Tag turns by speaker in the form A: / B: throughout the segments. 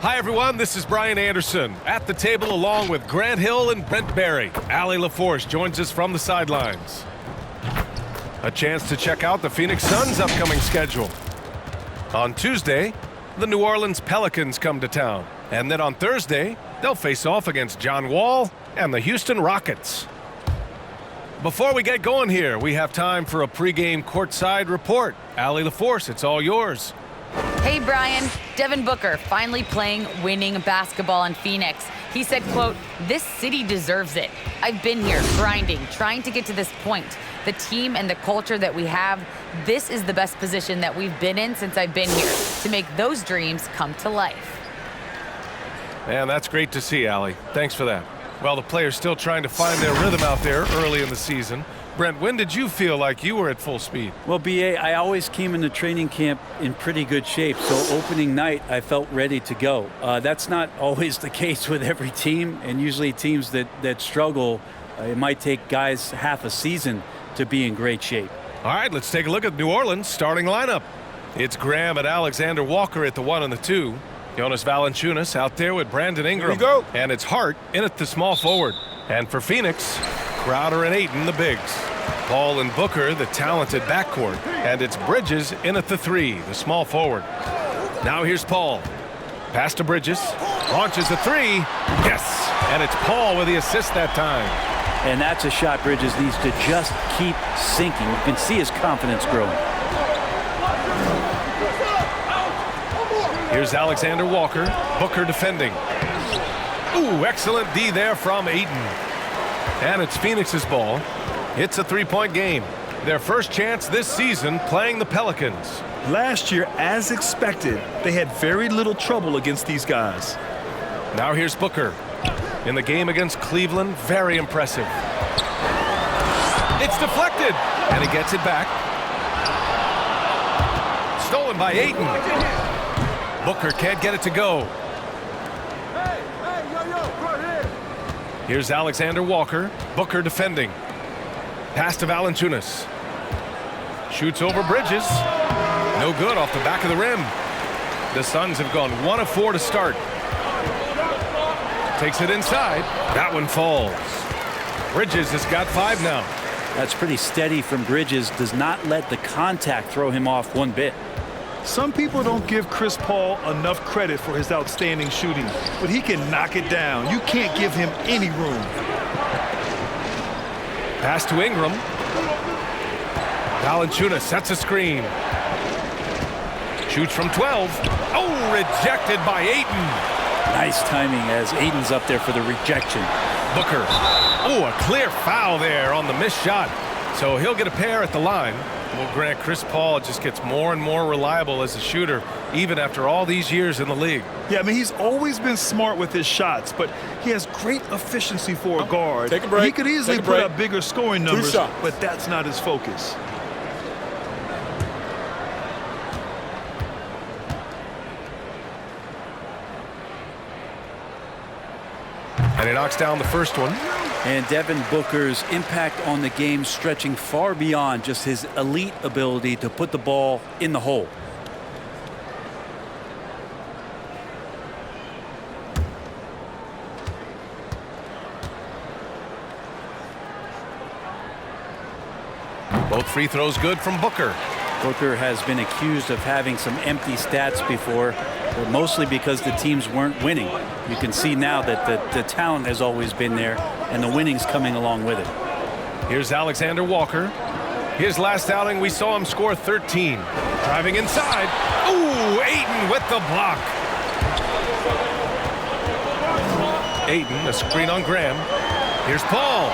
A: Hi, everyone. This is Brian Anderson at the table along with Grant Hill and Brent Barry. Allie LaForce joins us from the sidelines. A chance to check out the Phoenix Suns' upcoming schedule. On Tuesday, the New Orleans Pelicans come to town. And then on Thursday, they'll face off against John Wall and the Houston Rockets. Before we get going here, we have time for a pregame courtside report. Allie LaForce, it's all yours.
B: Hey, Brian. Devin Booker finally playing winning basketball in Phoenix. He said, quote, "This city deserves it. I've been here grinding, trying to get to this point. The team and the culture that we have, this is the best position that we've been in since I've been here to make those dreams come to life."
A: Man, that's great to see, Allie. Thanks for that. Well, the players still trying to find their rhythm out there early in the season. Brent, when did you feel like you were at full speed?
C: Well, B.A., I always came into training camp in pretty good shape, so opening night I felt ready to go. That's not always the case with every team, and usually teams that struggle, it might take guys half a season to be in great shape.
A: All right, let's take a look at New Orleans' starting lineup. It's Graham and Alexander Walker at the 1 and the 2. Jonas Valanciunas out there with Brandon Ingram.
D: Here we go.
A: And it's Hart in at the small forward. And for Phoenix, Crowder and Ayton, the bigs. Paul and Booker, the talented backcourt. And it's Bridges in at the 3, the small forward. Now here's Paul. Pass to Bridges. Launches a 3. Yes! And it's Paul with the assist that time.
C: And that's a shot Bridges needs to just keep sinking. You can see his confidence growing.
A: Here's Alexander Walker. Booker defending. Ooh, excellent D there from Ayton. And it's Phoenix's ball. It's a three-point game. Their first chance this season playing the Pelicans.
D: Last year, as expected, they had very little trouble against these guys.
A: Now here's Booker. In the game against Cleveland, very impressive. It's deflected, and he gets it back. Stolen by Ayton. Booker can't get it to go. Here's Alexander Walker. Booker defending. Pass to Valanciunas. Shoots over Bridges. No good off the back of the rim. The Suns have gone 1 of 4 to start. Takes it inside. That one falls. Bridges has got 5 now.
C: That's pretty steady from Bridges. Does not let the contact throw him off one bit.
D: Some people don't give Chris Paul enough credit for his outstanding shooting, but he can knock it down. You can't give him any room.
A: Pass to Ingram. Valanciunas sets a screen. Shoots from 12. Oh, rejected by Ayton.
C: Nice timing as Ayton's up there for the rejection.
A: Booker. Oh, a clear foul there on the missed shot. So he'll get a pair at the line. Well, Grant, Chris Paul just gets more and more reliable as a shooter, even after all these years in the league.
D: Yeah, I mean, he's always been smart with his shots, but he has great efficiency for a guard.
E: Take a break.
D: He could easily
E: Take a
D: put
E: break.
D: up bigger scoring numbers,
E: shots.
D: but that's not his focus.
A: And he knocks down the first one.
C: And Devin Booker's impact on the game stretching far beyond just his elite ability to put the ball in the hole.
A: Both free throws good from Booker.
C: Booker has been accused of having some empty stats before, but mostly because the teams weren't winning. You can see now that the talent has always been there, and the winning's coming along with it.
A: Here's Alexander Walker. His last outing, we saw him score 13. Driving inside. Ooh, Ayton with the block. Ayton, a screen on Graham. Here's Paul.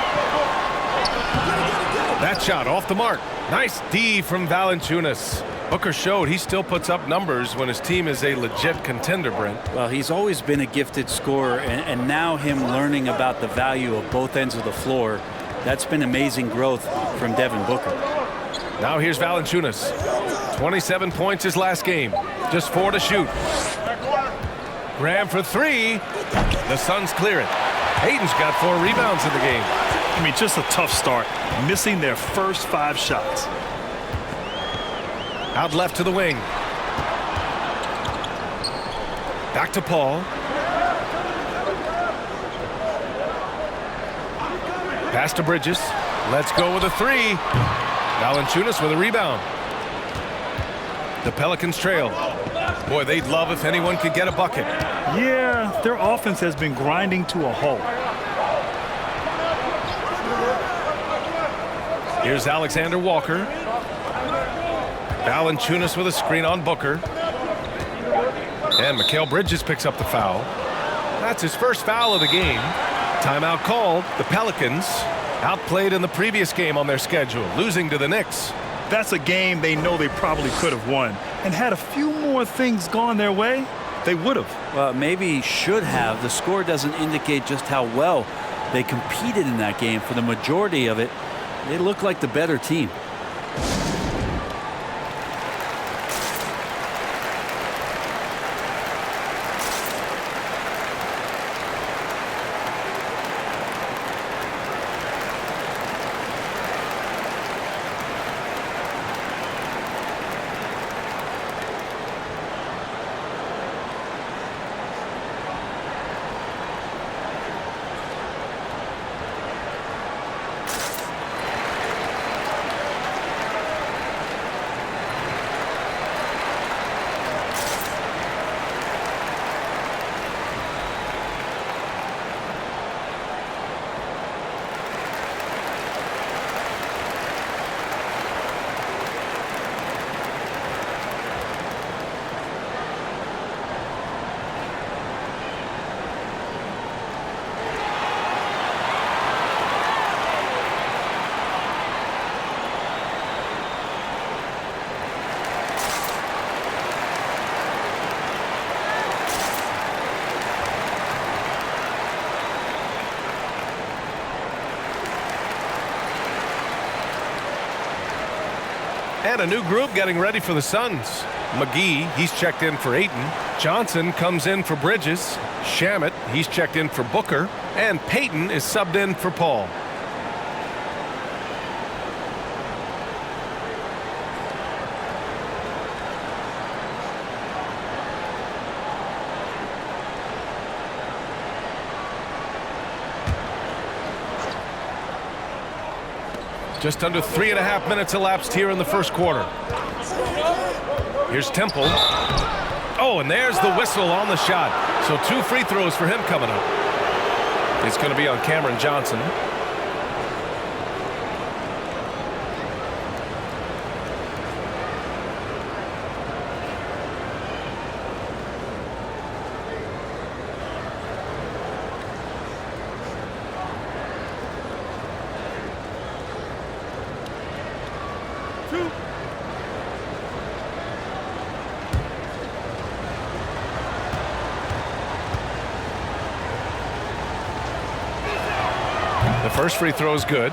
A: That shot off the mark. Nice D from Valanciunas. Booker showed he still puts up numbers when his team is a legit contender, Brent.
C: Well, he's always been a gifted scorer, and now him learning about the value of both ends of the floor, that's been amazing growth from Devin Booker.
A: Now here's Valanciunas. 27 points his last game. Just 4 to shoot. Graham for 3. The Suns clear it. Ayton's got 4 rebounds in the game.
D: I mean, just a tough start, missing their first 5 shots.
A: Out left to the wing. Back to Paul. Pass to Bridges. Let's go with a three. Valanciunas with a rebound. The Pelicans trail. Boy, they'd love if anyone could get a bucket.
D: Yeah, their offense has been grinding to a halt.
A: Here's Alexander Walker. Valanciunas with a screen on Booker. And Mikal Bridges picks up the foul. That's his first foul of the game. Timeout called. The Pelicans outplayed in the previous game on their schedule, losing to the Knicks.
D: That's a game they know they probably could have won. And had a few more things gone their way, they would have.
C: Well, maybe should have. The score doesn't indicate just how well they competed in that game. For the majority of it, they look like the better team.
A: And a new group getting ready for the Suns. McGee, he's checked in for Ayton. Johnson comes in for Bridges. Shamet, he's checked in for Booker. And Payton is subbed in for Paul. Just under 3.5 minutes elapsed here in the first quarter. Here's Temple. Oh, and there's the whistle on the shot. So 2 free throws for him coming up. It's going to be on Cameron Johnson. The first free throw is good.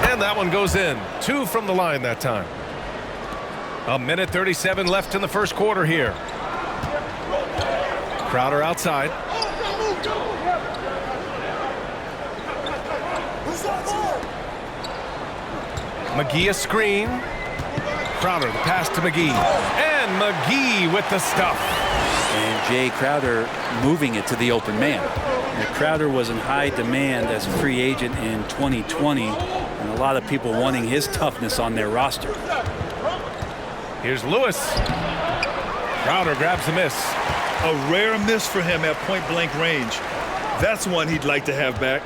A: And that one goes in. 2 from the line that time. 1:37 left in the first quarter here. Crowder outside. McGee a screen. Crowder the pass to McGee. And McGee with the stuff.
C: And Jay Crowder moving it to the open man. Now, Crowder was in high demand as a free agent in 2020, and a lot of people wanting his toughness on their roster.
A: Here's Lewis. Crowder grabs the miss.
D: A rare miss for him at point-blank range. That's one he'd like to have back.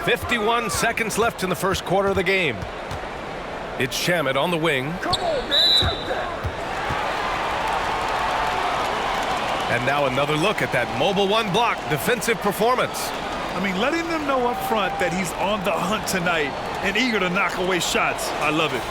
A: .51 seconds left in the first quarter of the game. It's Shamet on the wing. And now another look at that mobile one block defensive performance.
D: I mean, letting them know up front that he's on the hunt tonight and eager to knock away shots. I love it.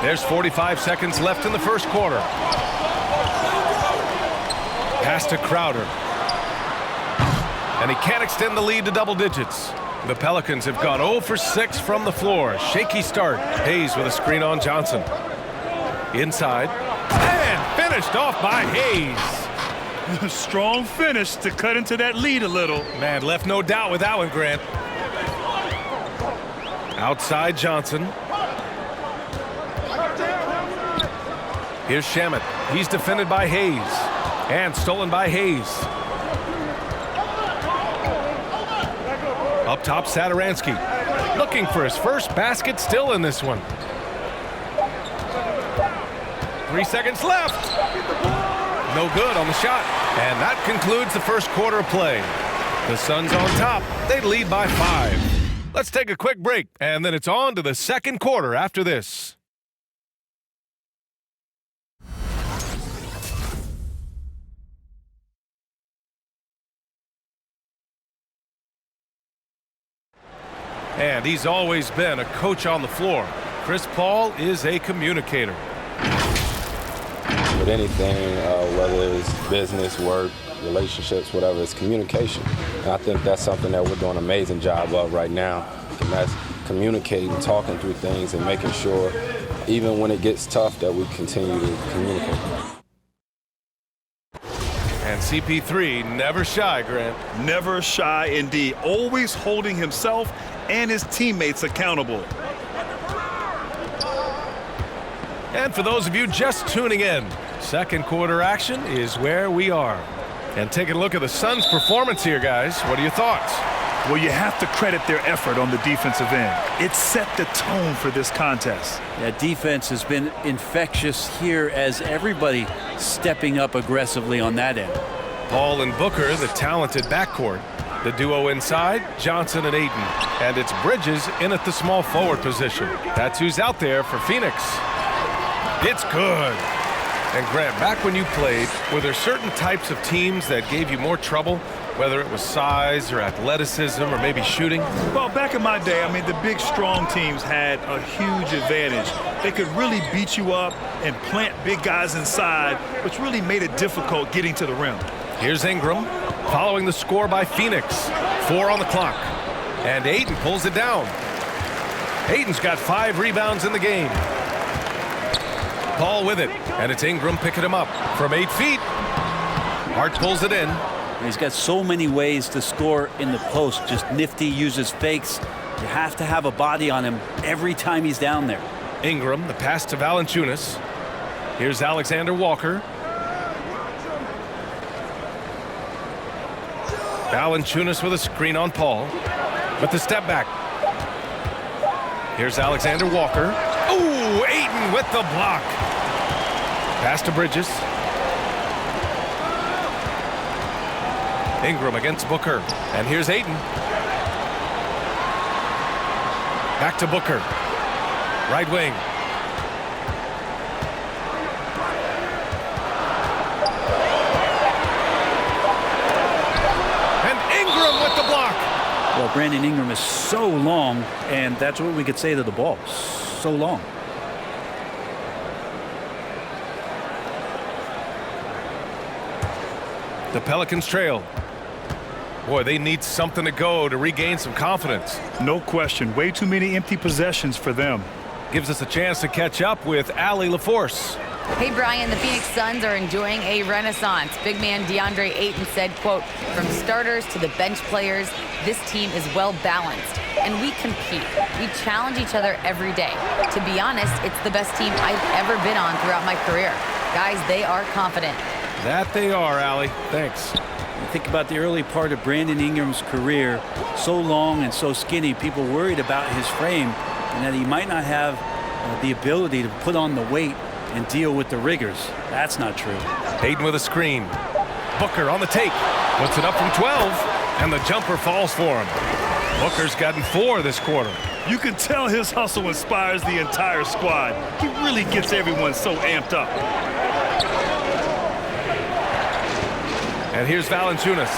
A: There's 45 seconds left in the first quarter. Pass to Crowder. And he can't extend the lead to double digits. The Pelicans have gone 0 for 6 from the floor. Shaky start. Hayes with a screen on Johnson. Inside. And finished off by Hayes.
D: Strong finish to cut into that lead a little.
A: Man, left no doubt with that one, Grant. Outside Johnson. Here's Shamet. He's defended by Hayes. And stolen by Hayes. Up top, Satoransky. Looking for his first basket, still in this one. 3 seconds left. No good on the shot. And that concludes the first quarter of play. The Suns on top. They lead by 5. Let's take a quick break, and then it's on to the second quarter after this. And he's always been a coach on the floor. Chris Paul is a communicator.
E: With anything, whether it's business, work, relationships, whatever, it's communication. And I think that's something that we're doing an amazing job of right now. And that's communicating, talking through things, and making sure, even when it gets tough, that we continue to communicate.
A: And CP3 never shy, Grant.
D: Never shy indeed. Always holding himself and his teammates accountable.
A: And for those of you just tuning in, second quarter action is where we are. And taking a look at the Suns' performance here, guys. What are your thoughts?
D: Well, you have to credit their effort on the defensive end. It set the tone for this contest.
C: Yeah, defense has been infectious here as everybody stepping up aggressively on that end.
A: Paul and Booker, the talented backcourt. The duo inside, Johnson and Ayton. And it's Bridges in at the small forward position. That's who's out there for Phoenix. It's good. And Grant, back when you played, were there certain types of teams that gave you more trouble, whether it was size or athleticism or maybe shooting?
D: Well, back in my day, I mean, the big, strong teams had a huge advantage. They could really beat you up and plant big guys inside, which really made it difficult getting to the rim.
A: Here's Ingram, following the score by Phoenix. 4 on the clock. And Ayton pulls it down. Ayton's got 5 rebounds in the game. Paul with it, and it's Ingram picking him up from 8 feet. Hart pulls it in.
C: He's got so many ways to score in the post. Just nifty, uses fakes. You have to have a body on him every time he's down there.
A: Ingram, the pass to Valanciunas. Here's Alexander Walker. Valanciunas with a screen on Paul. With the step back. Here's Alexander Walker. Ooh, Ayton with the block. Pass to Bridges. Ingram against Booker. And here's Ayton. Back to Booker. Right wing. And Ingram with the block.
C: Well, Brandon Ingram is so long, and that's what we could say to the ball. So long.
A: The Pelicans trail. Boy, they need something to go to regain some confidence.
D: No question. Way too many empty possessions for them.
A: Gives us a chance to catch up with Allie LaForce.
B: Hey, Brian, the Phoenix Suns are enjoying a renaissance. Big man DeAndre Ayton said, quote, "From starters to the bench players, this team is well balanced, and we compete. We challenge each other every day. To be honest, it's the best team I've ever been on throughout my career. Guys, they are confident."
A: That they are, Allie. Thanks.
C: Think about the early part of Brandon Ingram's career. So long and so skinny, people worried about his frame and that he might not have the ability to put on the weight and deal with the rigors. That's not true.
A: Ayton with a screen. Booker on the take. Puts it up from 12, and the jumper falls for him. Booker's gotten 4 this quarter.
D: You can tell his hustle inspires the entire squad. He really gets everyone so amped up.
A: And here's Valanciunas.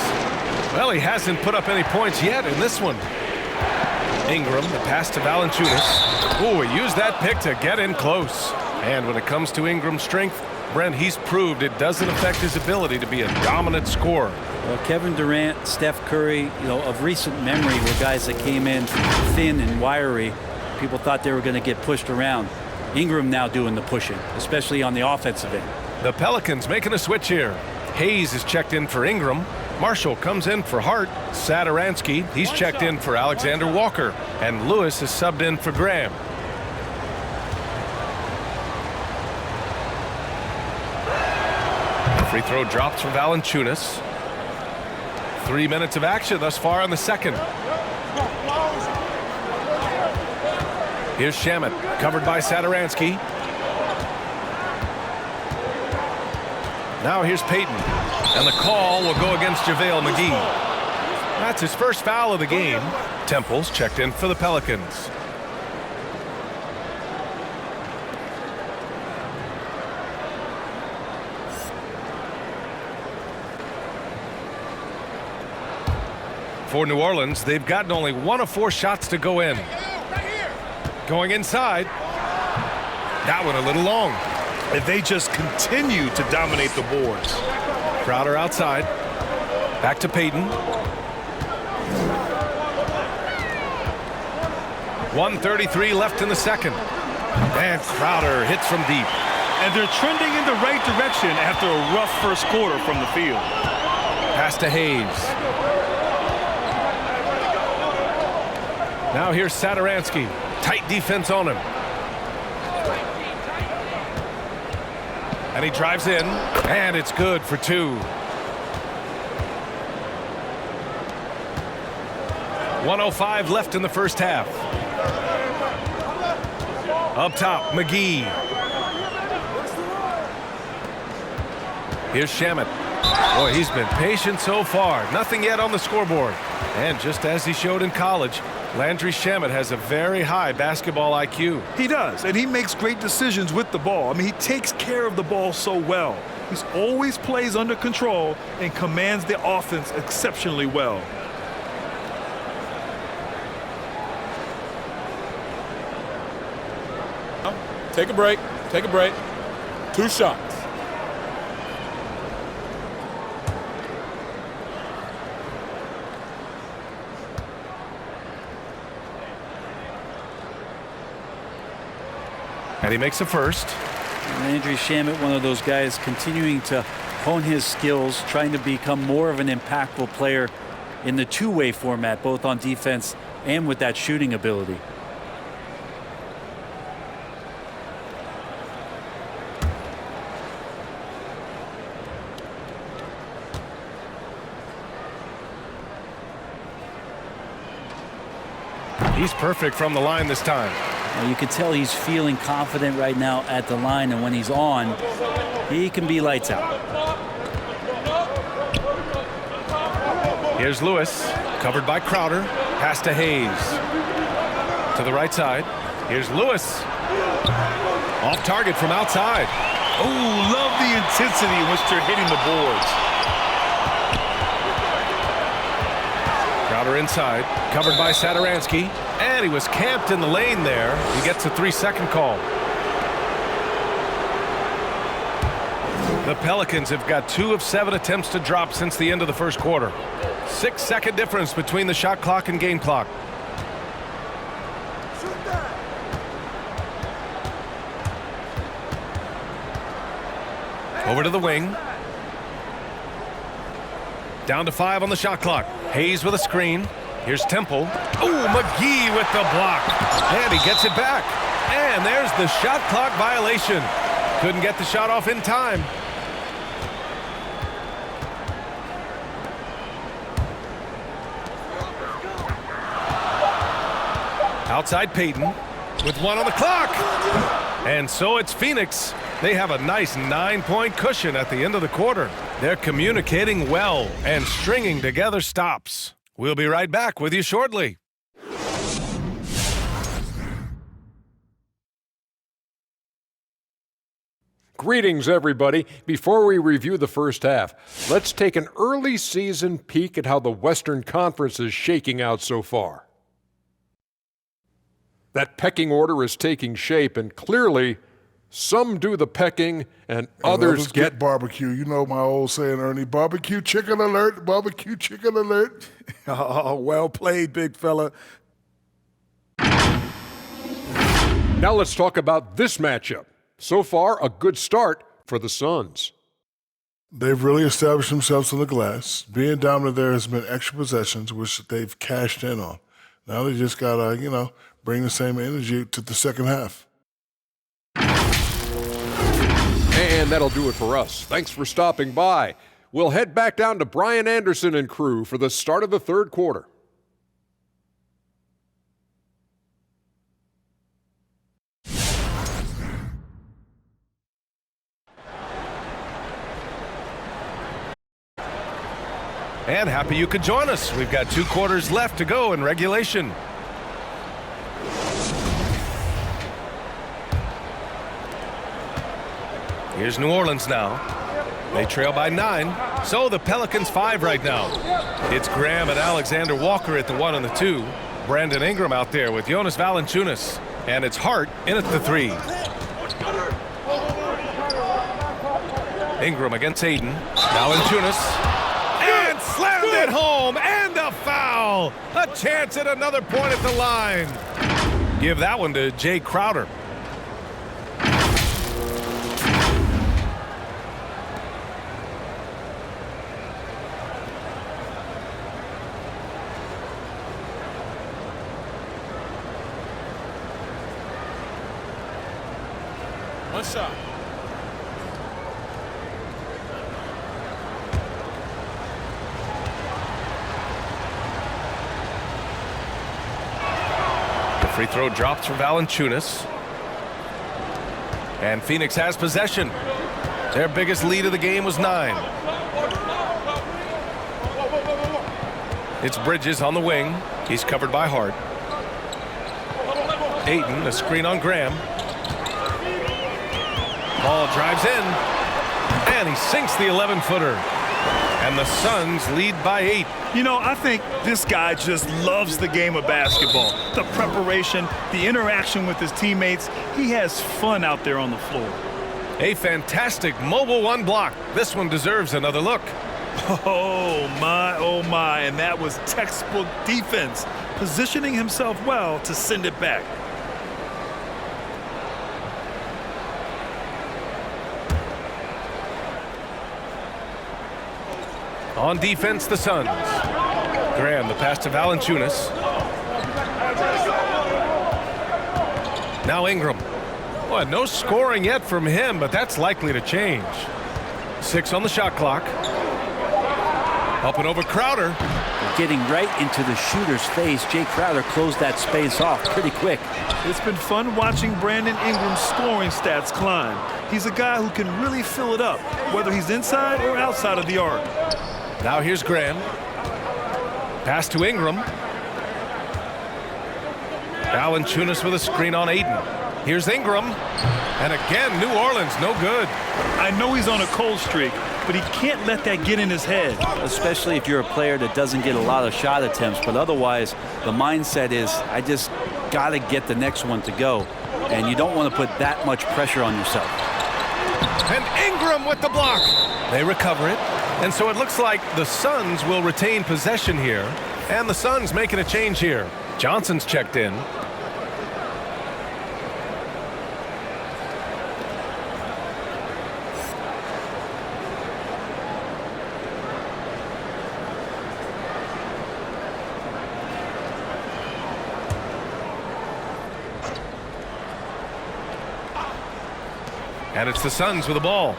A: Well, he hasn't put up any points yet in this one. Ingram, the pass to Valanciunas. Oh, he used that pick to get in close. And when it comes to Ingram's strength, Brent, he's proved it doesn't affect his ability to be a dominant scorer.
C: Well, Kevin Durant, Steph Curry, of recent memory were guys that came in thin and wiry. People thought they were going to get pushed around. Ingram now doing the pushing, especially on the offensive end.
A: The Pelicans making a switch here. Hayes is checked in for Ingram. Marshall comes in for Hart. Sadaransky, he's checked in for Alexander Walker. And Lewis is subbed in for Graham. Free throw drops for Valanciunas. 3 minutes of action thus far in the second. Here's Shamet, covered by Sadaransky. Now here's Payton, and the call will go against JaVale McGee. That's his first foul of the game. Temple's checked in for the Pelicans. For New Orleans, they've gotten only 1 of 4 shots to go in. Going inside. That one a little long.
D: And they just continue to dominate the boards.
A: Crowder outside. Back to Payton. 1:33 left in the second. And Crowder hits from deep.
D: And they're trending in the right direction after a rough first quarter from the field.
A: Pass to Hayes. Now here's Sadaransky. Tight defense on him. And he drives in, and it's good for 2. 1:05 left in the first half. Up top, McGee. Here's Shamet. Boy, he's been patient so far. Nothing yet on the scoreboard. And just as he showed in college, Landry Shamet has a very high basketball IQ.
D: He does, and he makes great decisions with the ball. I mean, he takes care of the ball so well. He's always plays under control and commands the offense exceptionally well.
F: Take a break. Take a break. 2 shots.
A: And he makes a first.
C: Landry Shamet, one of those guys continuing to hone his skills, trying to become more of an impactful player in the two-way format, both on defense and with that shooting ability.
A: He's perfect from the line this time.
C: You can tell he's feeling confident right now at the line, and when he's on, he can be lights out.
A: Here's Lewis, covered by Crowder. Pass to Hayes. To the right side. Here's Lewis. Off target from outside.
D: Oh, love the intensity in which they're hitting the boards.
A: Crowder inside, covered by Sadaransky. And he was camped in the lane there. He gets a 3-second call. The Pelicans have got 2 of 7 attempts to drop since the end of the first quarter. 6-second difference between the shot clock and game clock. Over to the wing. Down to 5 on the shot clock. Hayes with a screen. Here's Temple. Oh, McGee with the block. And he gets it back. And there's the shot clock violation. Couldn't get the shot off in time. Outside Payton with 1 on the clock. And so it's Phoenix. They have a nice 9-point cushion at the end of the quarter. They're communicating well and stringing together stops. We'll be right back with you shortly.
F: Greetings, everybody. Before we review the first half, let's take an early season peek at how the Western Conference is shaking out so far. That pecking order is taking shape, and clearly some do the pecking and others get
G: barbecue. You know my old saying, Ernie, barbecue chicken alert, barbecue chicken alert.
H: Oh, well played, big fella.
F: Now let's talk about this matchup. So far, a good start for the Suns.
G: They've really established themselves on the glass. Being dominant there has been extra possessions, which they've cashed in on. Now they just got to, bring the same energy to the second half.
F: And that'll do it for us. Thanks for stopping by. We'll head back down to Brian Anderson and crew for the start of the third quarter.
A: And happy you could join us. We've got 2 quarters left to go in regulation. Here's New Orleans now. They trail by 9. So the Pelicans 5 right now. It's Graham and Alexander Walker at the 1 and the 2. Brandon Ingram out there with Jonas Valanciunas. And it's Hart in at the 3. Ingram against Aiden. Valanciunas. And slammed it home. And a foul. A chance at another point at the line. Give that one to Jay Crowder.
H: One shot.
A: The free throw drops for Valanciunas. And Phoenix has possession. Their biggest lead of the game was 9. It's Bridges on the wing. He's covered by Hart. Ayton, a screen on Graham. Ball drives in, and he sinks the 11-footer. And the Suns lead by 8.
D: I think this guy just loves the game of basketball. The preparation, the interaction with his teammates. He has fun out there on the floor.
A: A fantastic mobile 1 block. This one deserves another look.
D: Oh, my. And that was textbook defense, positioning himself well to send it back.
A: On defense, the Suns. Graham, the pass to Valanciunas. Now Ingram. Well, no scoring yet from him, but that's likely to change. 6 on the shot clock. Up and over Crowder.
C: Getting right into the shooter's face. Jay Crowder closed that space off pretty quick.
D: It's been fun watching Brandon Ingram's scoring stats climb. He's a guy who can really fill it up, whether he's inside or outside of the arc.
A: Now here's Graham. Pass to Ingram. Valanciunas with a screen on Ayton. Here's Ingram. And again, New Orleans, no good.
D: I know he's on a cold streak, but he can't let that get in his head.
C: Especially if you're a player that doesn't get a lot of shot attempts. But otherwise, the mindset is, I just got to get the next one to go. And you don't want to put that much pressure on yourself.
A: And Ingram with the block. They recover it. And so it looks like the Suns will retain possession here. And the Suns making a change here. Johnson's checked in. And it's the Suns with the ball.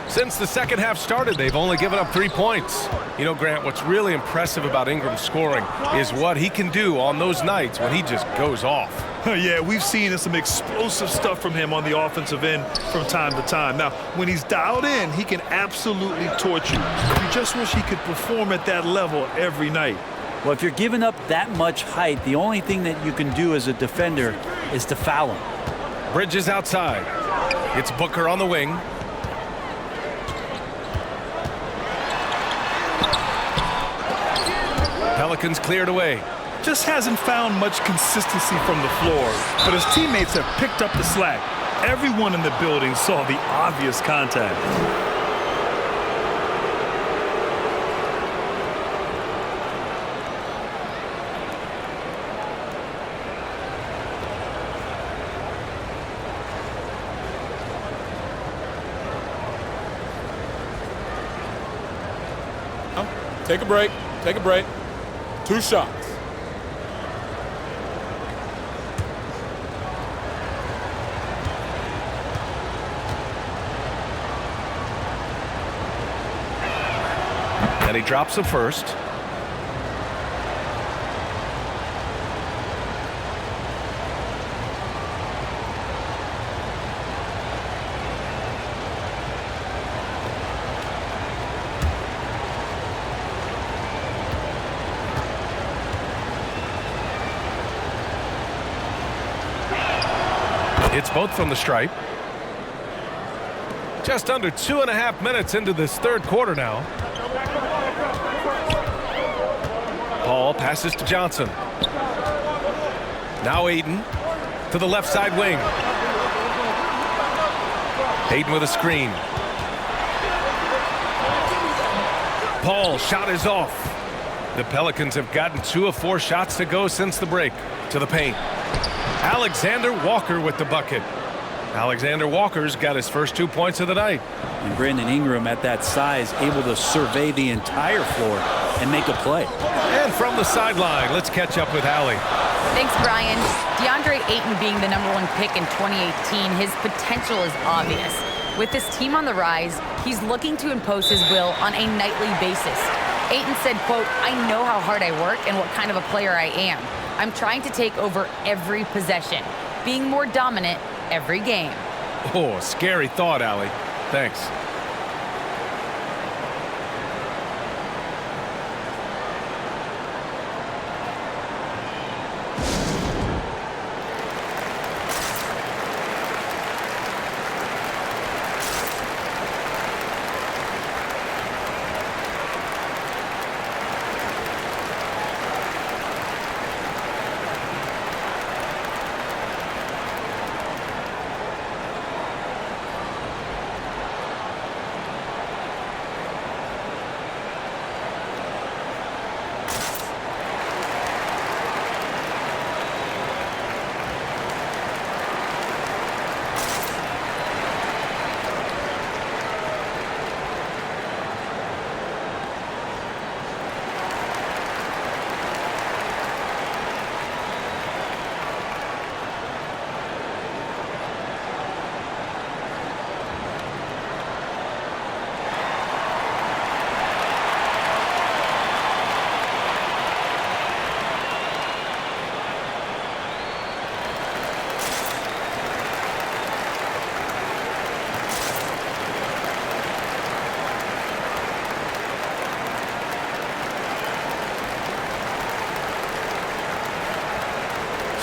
A: Since the second half started, they've only given up 3 points. Grant, what's really impressive about Ingram's scoring is what he can do on those nights when he just goes off.
D: Yeah, we've seen some explosive stuff from him on the offensive end from time to time. Now, when he's dialed in, he can absolutely torch you. You just wish he could perform at that level every night.
C: Well, if you're giving up that much height, the only thing that you can do as a defender is to foul him.
A: Bridges outside. It's Booker on the wing. Pelicans cleared away.
D: just hasn't found much consistency from the floor, but his teammates have picked up the slack. Everyone in the building saw the obvious contact.
H: Take a break. Take a break. 2 shots.
A: And he drops the first. It's both from the stripe. Just under 2.5 minutes into this third quarter now. Paul passes to Johnson. Now Ayton to the left side wing. Ayton with a screen. Paul shot is off. The Pelicans have gotten 2 of 4 shots to go since the break. To the paint. Alexander Walker with the bucket. Alexander Walker's got his first 2 points of the night.
C: And Brandon Ingram at that size able to survey the entire floor and make a play.
A: And from the sideline, let's catch up with Allie.
B: Thanks, Brian. DeAndre Ayton being the #1 pick in 2018, his potential is obvious. With this team on the rise, he's looking to impose his will on a nightly basis. Ayton said, quote, "I know how hard I work and what kind of a player I am. I'm trying to take over every possession, being more dominant every game."
A: Oh, scary thought, Allie. Thanks.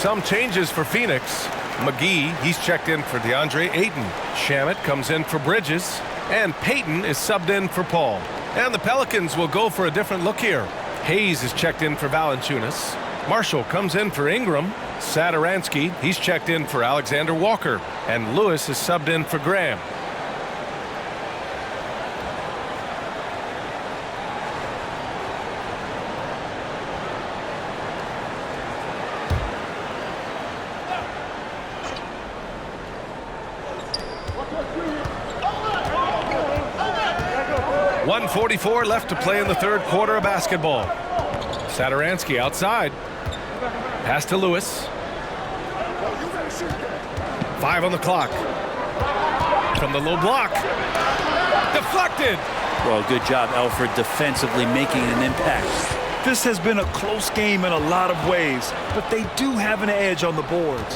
A: Some changes for Phoenix. McGee, he's checked in for DeAndre Ayton. Shamet comes in for Bridges. And Payton is subbed in for Paul. And the Pelicans will go for a different look here. Hayes is checked in for Valanciunas. Marshall comes in for Ingram. Satoransky, he's checked in for Alexander Walker. And Lewis is subbed in for Graham. .144 left to play in the third quarter of basketball. Satoransky outside. Pass to Lewis. 5 on the clock. From the low block. Deflected.
C: Well, good job, Alfred, defensively making an impact.
D: This has been a close game in a lot of ways, but they do have an edge on the boards.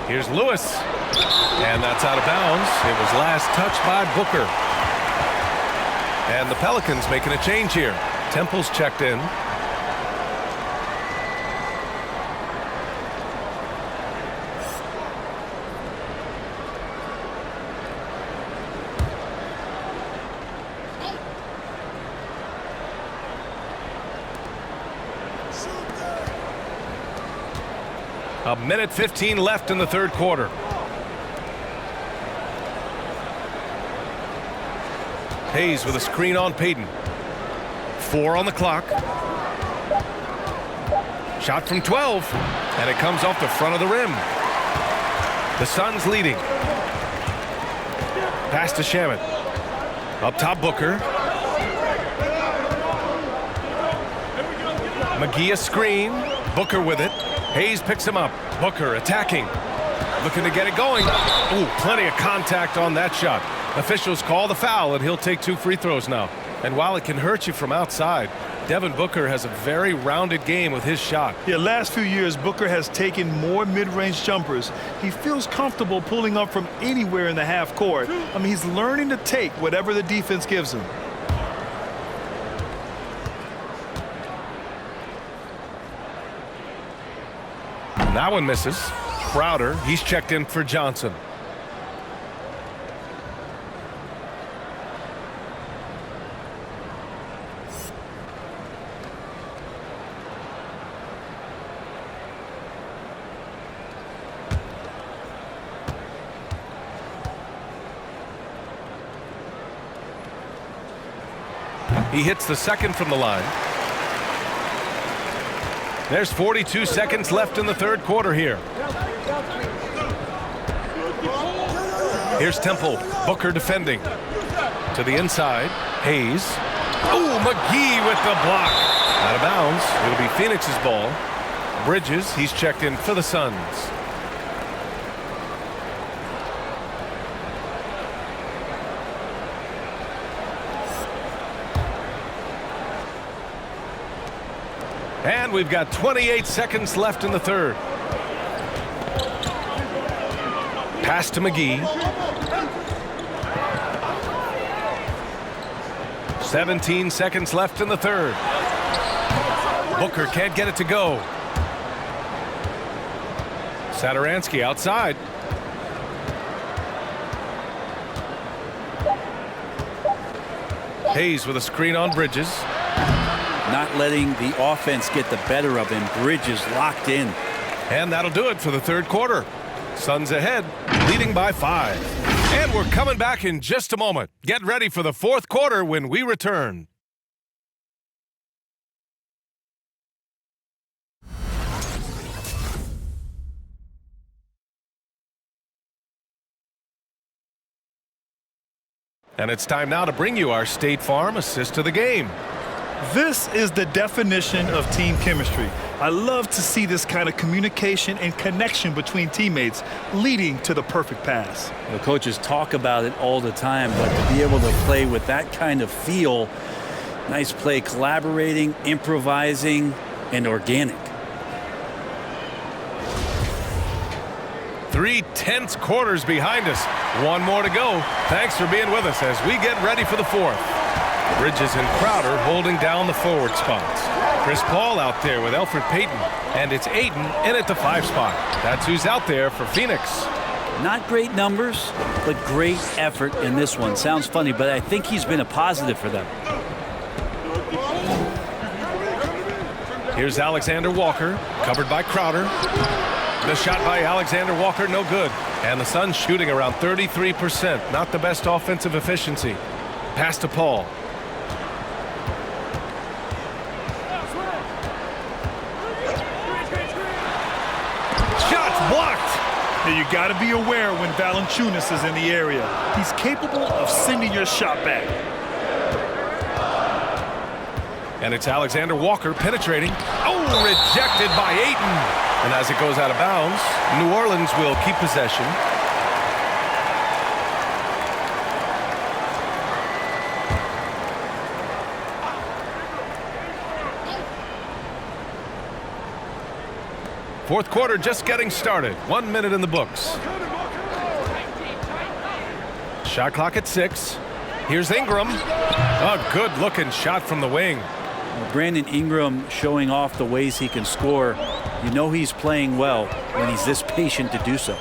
A: Here's Lewis. And that's out of bounds. It was last touched by Booker. And the Pelicans making a change here. Temple's checked in. A minute 15 left in the third quarter. Hayes with a screen on Payton. 4 on the clock. Shot from 12, and it comes off the front of the rim. The Suns leading. Pass to Shamet. Up top, Booker. McGee a screen. Booker with it. Hayes picks him up. Booker attacking. Looking to get it going. Ooh, plenty of contact on that shot. Officials call the foul, and he'll take 2 free throws now. And while it can hurt you from outside, Devin Booker has a very rounded game with his shot.
D: Yeah, last few years, Booker has taken more mid-range jumpers. He feels comfortable pulling up from anywhere in the half court. I mean, he's learning to take whatever the defense gives him.
A: That one misses. Crowder, he's checked in for Johnson. He hits the second from the line. There's 42 seconds left in the third quarter here. Here's Temple. Booker defending. To the inside. Hayes. Oh, McGee with the block. Out of bounds. It'll be Phoenix's ball. Bridges, he's checked in for the Suns. And we've got 28 seconds left in the third. Pass to McGee. 17 seconds left in the third. Booker can't get it to go. Satoransky outside. Hayes with a screen on Bridges.
C: Not letting the offense get the better of him. Bridges locked in.
A: And that'll do it for the third quarter. Suns ahead, leading by 5. And we're coming back in just a moment. Get ready for the fourth quarter when we return. And it's time now to bring you our State Farm assist of the game.
D: This is the definition of team chemistry. I love to see this kind of communication and connection between teammates leading to the perfect pass.
C: The coaches talk about it all the time, but to be able to play with that kind of feel, nice play, collaborating, improvising, and organic.
A: 3 tense quarters behind us. One more to go. Thanks for being with us as we get ready for the fourth. Bridges and Crowder holding down the forward spots. Chris Paul out there with Elfrid Payton, and it's Ayton in at the 5 spot. That's who's out there for Phoenix.
C: Not great numbers, but great effort in this one. Sounds funny, but I think he's been a positive for them.
A: Here's Alexander Walker, covered by Crowder. The shot by Alexander Walker, no good. And the Suns shooting around 33%. Not the best offensive efficiency. Pass to Paul.
D: Now you got to be aware when Valanciunas is in the area. He's capable of sending your shot back.
A: And it's Alexander Walker penetrating. Oh, rejected by Ayton. And as it goes out of bounds, New Orleans will keep possession. Fourth quarter just getting started. 1 minute in the books. Shot clock at 6. Here's Ingram. A good-looking shot from the wing.
C: Well, Brandon Ingram showing off the ways he can score. You know he's playing well when he's this patient to do so.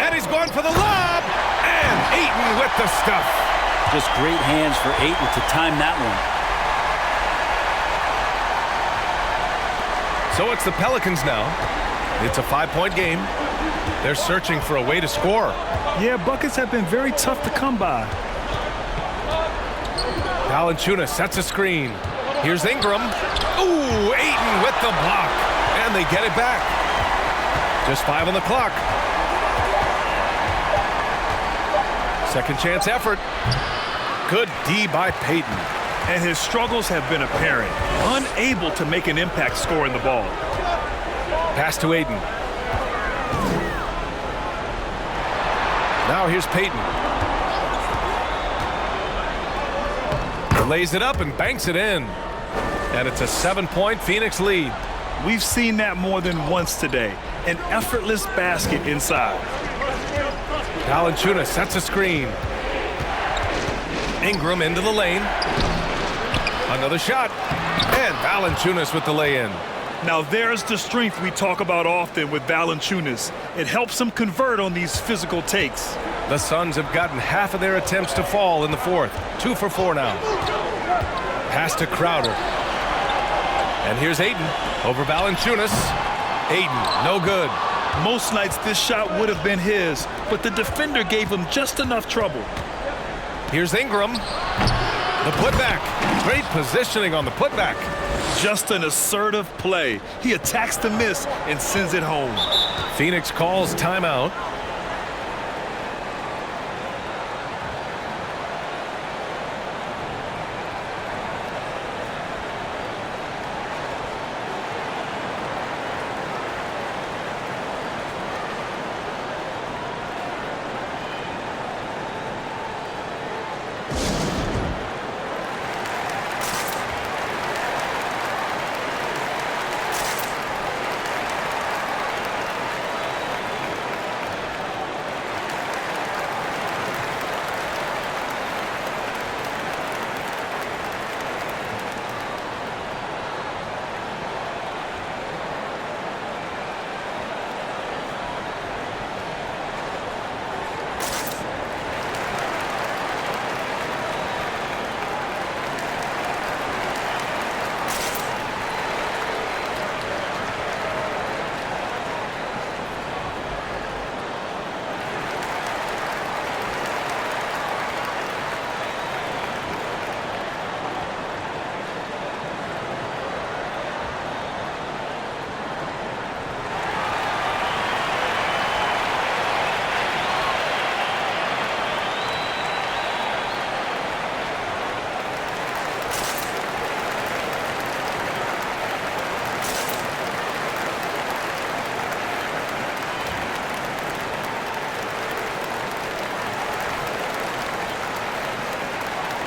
A: And he's going for the lob. And Ayton with the stuff.
C: Just great hands for Ayton to time that one.
A: So it's the Pelicans now. It's a 5-point game. They're searching for a way to score.
D: Yeah, buckets have been very tough to come by.
A: Valanciunas sets a screen. Here's Ingram. Ooh, Ayton with the block. And they get it back. Just 5 on the clock. Second chance effort. Good D by Payton.
D: And his struggles have been apparent. Unable to make an impact scoring the ball.
A: Pass to Ayton. Now here's Payton. Lays it up and banks it in. And it's a 7-point Phoenix lead.
D: We've seen that more than once today. An effortless basket inside.
A: Valanciunas sets a screen. Ingram into the lane. Another shot. And Valanciunas with the lay-in.
D: Now there's the strength we talk about often with Valanciunas. It helps him convert on these physical takes.
A: The Suns have gotten half of their attempts to fall in the fourth. 2 for 4 now. Pass to Crowder. And here's Ayton over Valanciunas. Ayton, no good.
D: Most nights this shot would have been his, but the defender gave him just enough trouble.
A: Here's Ingram. The putback. Great positioning on the putback.
D: Just an assertive play. He attacks the miss and sends it home.
A: Phoenix calls timeout.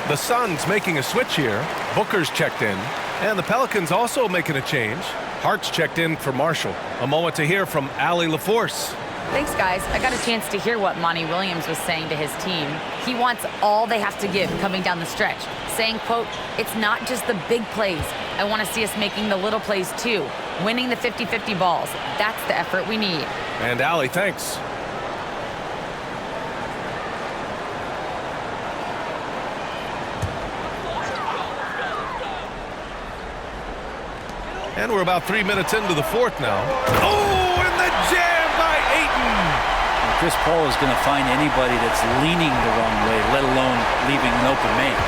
A: The Suns making a switch here. Booker's checked in. And the Pelicans also making a change. Hart's checked in for Marshall. A moment to hear from Allie LaForce.
B: Thanks, guys. I got a chance to hear what Monty Williams was saying to his team. He wants all they have to give coming down the stretch, saying, quote, "It's not just the big plays. I want to see us making the little plays too, winning the 50-50 balls. That's the effort we need."
A: And Allie, thanks. And we're about 3 minutes into the fourth now. Oh, and the jam by Ayton.
C: Chris Paul is going to find anybody that's leaning the wrong way, let alone leaving an open man.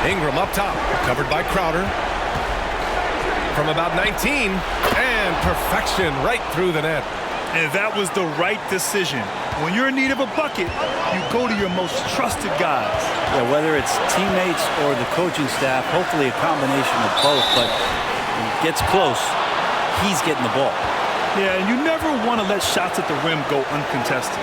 A: Ingram up top, covered by Crowder. From about 19, and perfection right through the net.
D: And that was the right decision. When you're in need of a bucket, you go to your most trusted guys.
C: Yeah, whether it's teammates or the coaching staff, hopefully a combination of both, but when it gets close, he's getting the ball.
D: Yeah, and you never want to let shots at the rim go uncontested.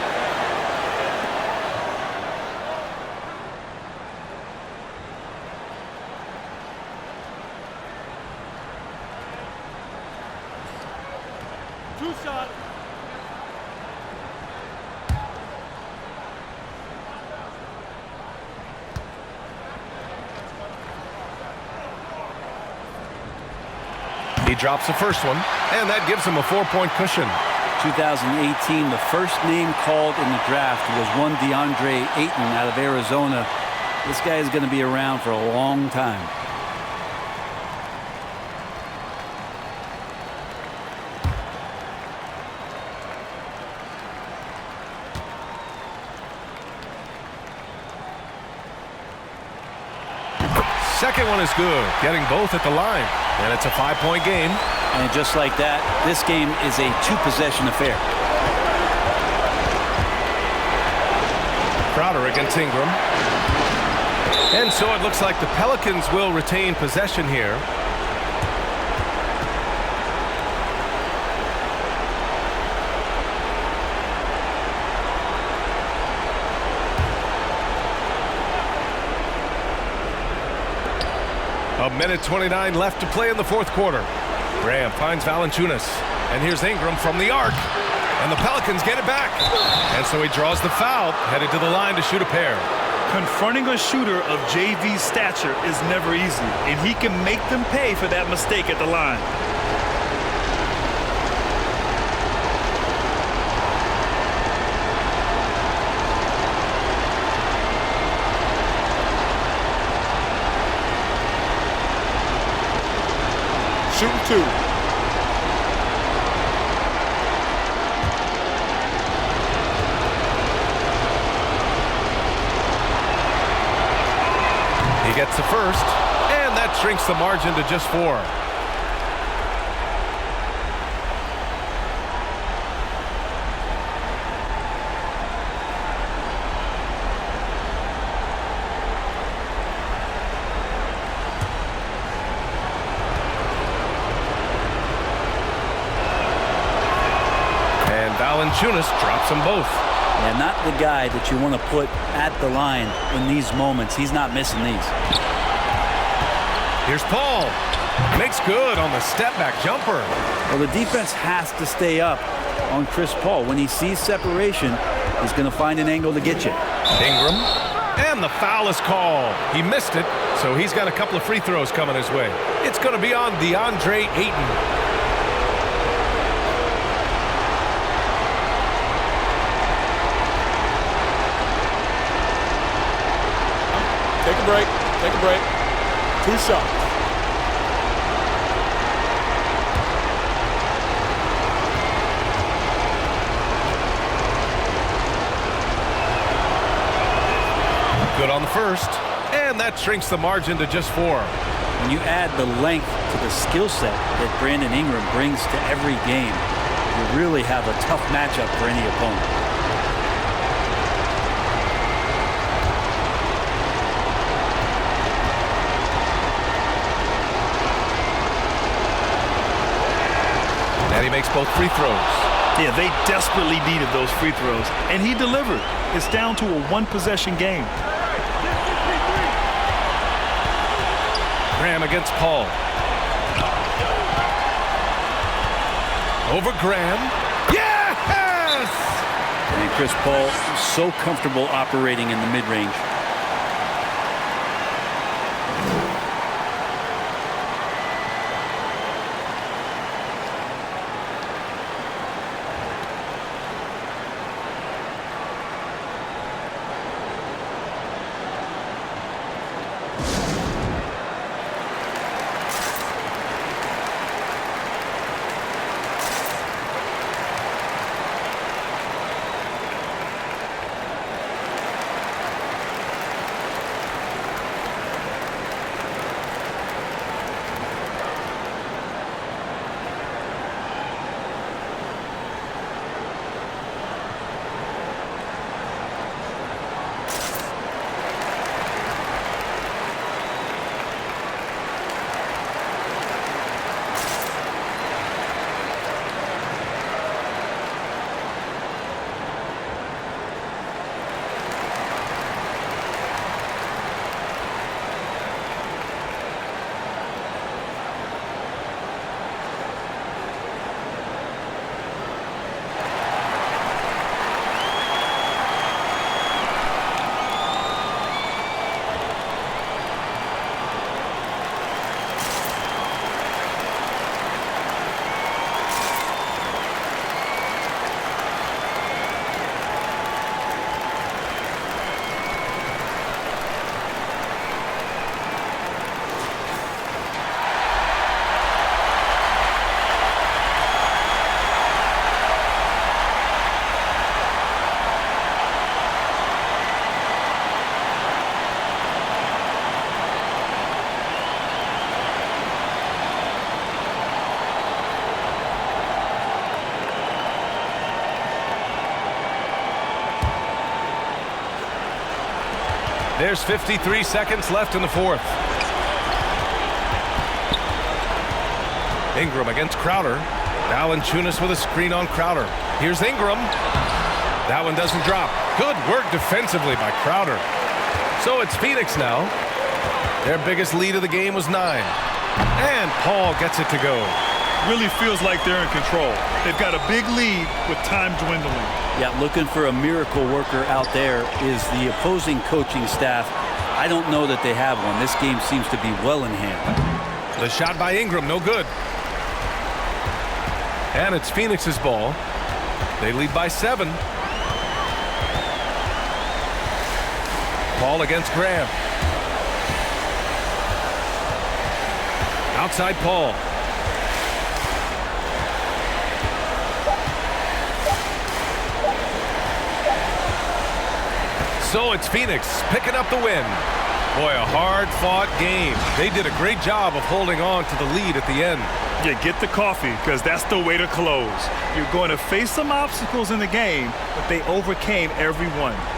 H: Two shots.
A: He drops the first one, and that gives him a 4-point cushion.
C: 2018, the first name called in the draft was one DeAndre Ayton out of Arizona. This guy is going to be around for a long time.
A: second one is good, getting both at the line. And it's a 5-point game.
C: And just like that, this game is a 2-possession affair.
A: Crowder against Ingram. And so it looks like the Pelicans will retain possession here. A minute 29 left to play in the fourth quarter. Graham finds Valanciunas. And here's Ingram from the arc. And the Pelicans get it back. And so he draws the foul, headed to the line to shoot a pair.
D: Confronting a shooter of JV's stature is never easy, and he can make them pay for that mistake at the line.
H: Shooting 2.
A: He gets the first, and that shrinks the margin to just 4. And Valanciunas drops them both.
C: Yeah, not the guy that you want to put at the line in these moments. He's not missing these.
A: Here's Paul. Makes good on the step-back jumper.
C: Well, the defense has to stay up on Chris Paul. When he sees separation, he's going to find an angle to get you.
A: Ingram. And the foul is called. He missed it, so he's got a couple of free throws coming his way. It's going to be on DeAndre Ayton.
H: Take a break. Take a break. 2 shots.
A: Good on the first. And that shrinks the margin to just 4.
C: When you add the length to the skill set that Brandon Ingram brings to every game, you really have a tough matchup for any opponent.
A: And he makes both free throws.
D: Yeah, they desperately needed those free throws, and he delivered. It's down to a 1-possession game.
A: Graham against Paul. Over Graham. Yes!
C: And Chris Paul so comfortable operating in the mid-range.
A: There's 53 seconds left in the fourth. Ingram against Crowder. Valanciunas with a screen on Crowder. Here's Ingram. That one doesn't drop. Good work defensively by Crowder. So it's Phoenix now. Their biggest lead of the game was 9. And Paul gets it to go.
D: Really feels like they're in control. They've got a big lead with time dwindling.
C: Yeah, looking for a miracle worker out there is the opposing coaching staff. I don't know that they have one. This game seems to be well in hand.
A: The shot by Ingram, no good. And it's Phoenix's ball. They lead by 7. Paul against Graham. Outside Paul. So it's Phoenix picking up the win. Boy, a hard-fought game. They did a great job of holding on to the lead at the end.
D: Yeah, get the coffee, because that's the way to close. You're going to face some obstacles in the game, but they overcame every one.